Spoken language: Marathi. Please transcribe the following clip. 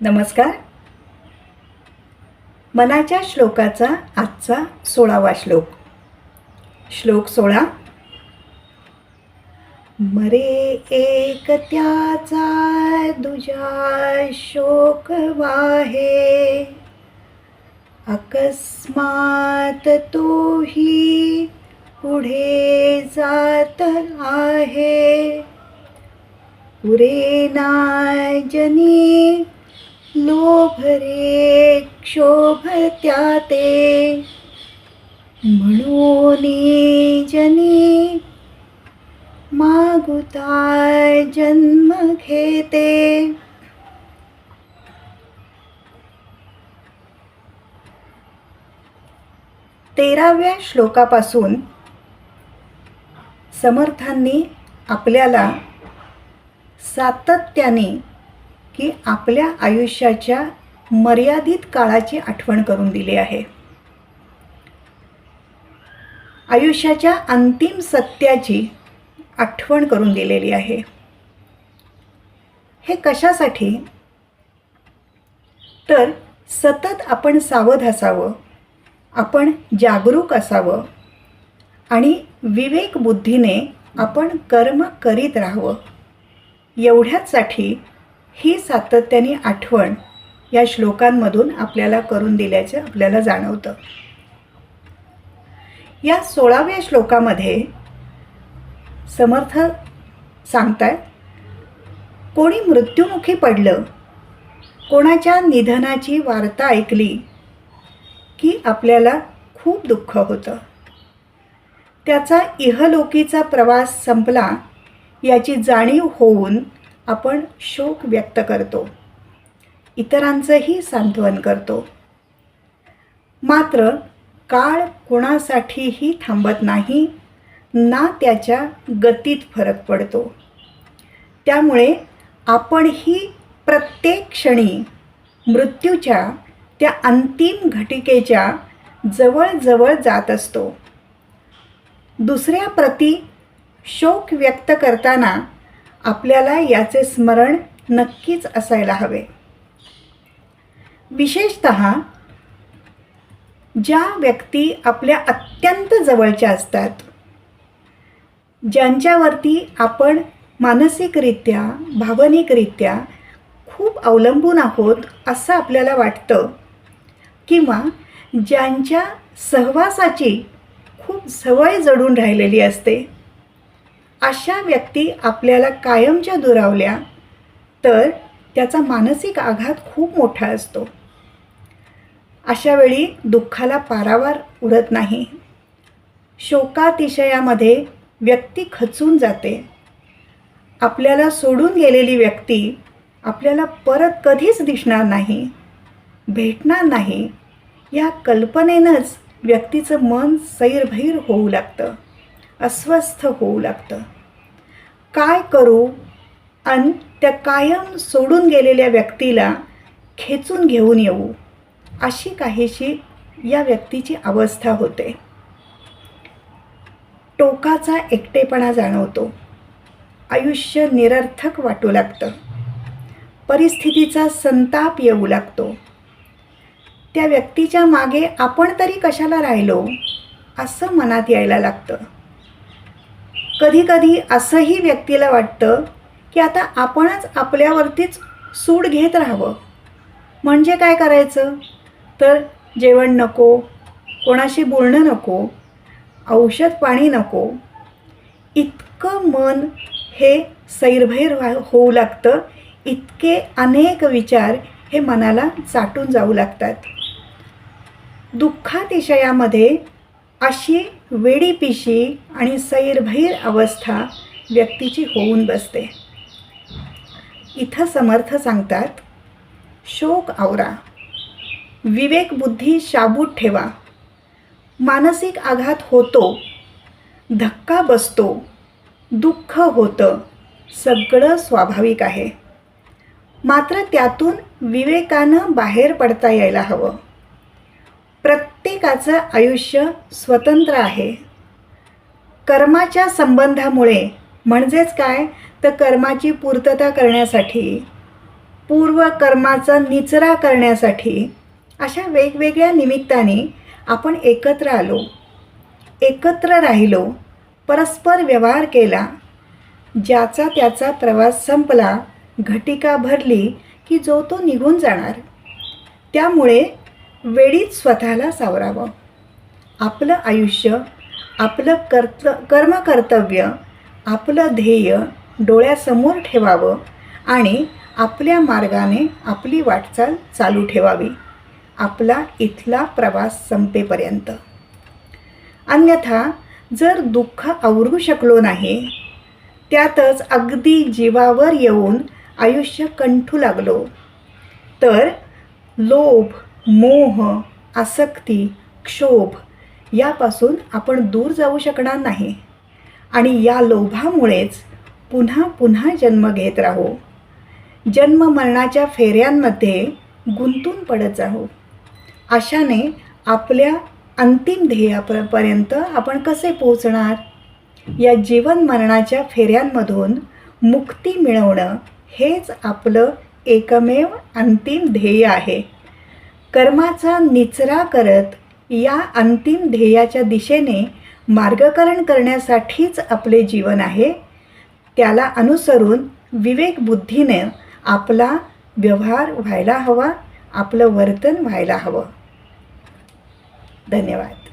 नमस्कार. मनाच्या श्लोकाचा आजचा 16वा श्लोक. श्लोक 16. मरे एक त्याचा दुजा शोक वाहे, अकस्मात तोही पुढे जात आहे. पुरेना जनी लोभ रे क्षोभ त्याते, म्हणून जनी मागुता जन्म घेते. तेराव्या श्लोकापासून समर्थांनी आपल्याला सातत्याने की आपल्या आयुष्याच्या मर्यादित काळाची आठवण करून दिली आहे. आयुष्याच्या अंतिम सत्याची आठवण करून दिलेली आहे. हे कशासाठी? तर सतत आपण सावध असावं, आपण जागरूक असावं आणि विवेक बुद्धीने आपण कर्म करीत राहावं. एवढ्याचसाठी ही सातत्याने आठवण या श्लोकांमधून आपल्याला करून दिल्याचं आपल्याला जाणवतं. या 16व्या श्लोकामध्ये समर्थ सांगतात, कोणी मृत्युमुखी पडलं, कोणाच्या निधनाची वार्ता ऐकली की आपल्याला खूप दुःख होतं. त्याचा इहलोकीचा प्रवास संपला याची जाणीव होऊन आपण शोक व्यक्त करतो, इतरांचंही सांत्वन करतो. मात्र काळ कोणासाठीही थांबत नाही ना त्याच्या गतीत फरक पडतो. त्यामुळे आपणही प्रत्येक क्षणी मृत्यूच्या त्या अंतिम घटिकेच्या जवळ जात असतो. दुसऱ्या प्रती शोक व्यक्त करताना आपल्याला याचे स्मरण नक्कीच असायला हवे. विशेषतः ज्या व्यक्ती आपल्या अत्यंत जवळच्या असतात, ज्यांच्यावरती आपण मानसिकरित्या भावनिकरित्या खूप अवलंबून आहोत असं आपल्याला वाटतं, किंवा ज्यांच्या सहवासाची खूप सवय जडून राहिलेली असते, अशा व्यक्ती आपल्याला कायमच्या दुरावल्या तर त्याचा मानसिक आघात खूप मोठा असतो. अशा वेळी दुःखाला पारावार उरत नाही. शोकातिशयामध्ये व्यक्ती खचून जाते. आपल्याला सोडून गेलेली व्यक्ती आपल्याला परत कधीच दिसणार नाही, भेटणार नाही, या कल्पनेनंच व्यक्तीचं मन सैरभैर होऊ लागतं, अस्वस्थ होऊ लागतं. काय करू आणि त्या कायम सोडून गेलेल्या व्यक्तीला खेचून घेऊन येऊ, अशी काहीशी या व्यक्तीची अवस्था होते. टोकाचा एकटेपणा जाणवतो. आयुष्य निरर्थक वाटू लागतं. परिस्थितीचा संताप येऊ लागतो. त्या व्यक्तीच्या मागे आपण तरी कशाला राहिलो असं मनात यायला लागतं. कधीकधी असंही व्यक्तीला वाटतं की आता आपणच आपल्यावरतीच सूड घेत राहावं. म्हणजे काय करायचं? तर जेवण नको, कोणाशी बोलणं नको, औषध पाणी नको, इतकं मन हे सैरभैर होऊ लागतं. इतके अनेक विचार हे मनाला चाटून जाऊ लागतात. दुःखातिशयामध्ये अशी वेडीपिशी आणि सैरभैर अवस्था व्यक्तीची होऊन बसते. इथं समर्थ सांगतात, शोक आवरा, विवेक बुद्धी शाबूत ठेवा. मानसिक आघात होतो, धक्का बसतो, दुःख होतं, सगळं स्वाभाविक आहे. मात्र त्यातून विवेकानं बाहेर पडता यायला हवं. प्रत्येकाचं आयुष्य स्वतंत्र आहे. कर्माच्या संबंधामुळे म्हणजेच काय, तर कर्माची पूर्तता करण्यासाठी पूर्वकर्माचा निचरा करण्यासाठी अशा वेगवेगळ्या निमित्ताने आपण एकत्र आलो, एकत्र राहिलो, परस्पर व्यवहार केला. ज्याचा त्याचा प्रवास संपला, घटिका भरली की जो तो निघून जाणार. त्यामुळे वेळीच स्वतःला सावरावं. आपलं आयुष्य, आपलं कर्मकर्तव्य, आपलं ध्येय डोळ्यासमोर ठेवावं आणि आपल्या मार्गाने आपली वाटचाल चालू ठेवावी, आपला इथला प्रवास संपेपर्यंत. अन्यथा जर दुःख आवरू शकलो नाही, त्यातच अगदी जीवावर येऊन आयुष्य कंठू लागलो, तर लोभ, मोह, आसक्ती, क्षोभ यापासून आपण दूर जाऊ शकणार नाही आणि या लोभामुळेच पुन्हा पुन्हा जन्म घेत राहू. जन्म मरणाच्या फेऱ्यांमध्ये गुंतून पडत जाऊ. अशाने आपल्या अंतिम ध्येयापर्यंत आपण कसे पोहोचणार? या जीवन मरणाच्या फेऱ्यांमधून मुक्ती मिळवणं हेच आपलं एकमेव अंतिम ध्येय आहे. कर्माचा निचरा करत या अंतिम ध्येयाच्या दिशेने मार्गकरण करण्यासाठीच आपले जीवन आहे. त्याला अनुसरून विवेकबुद्धीने आपला व्यवहार व्हायला हवा, आपलं वर्तन व्हायला हवं. धन्यवाद.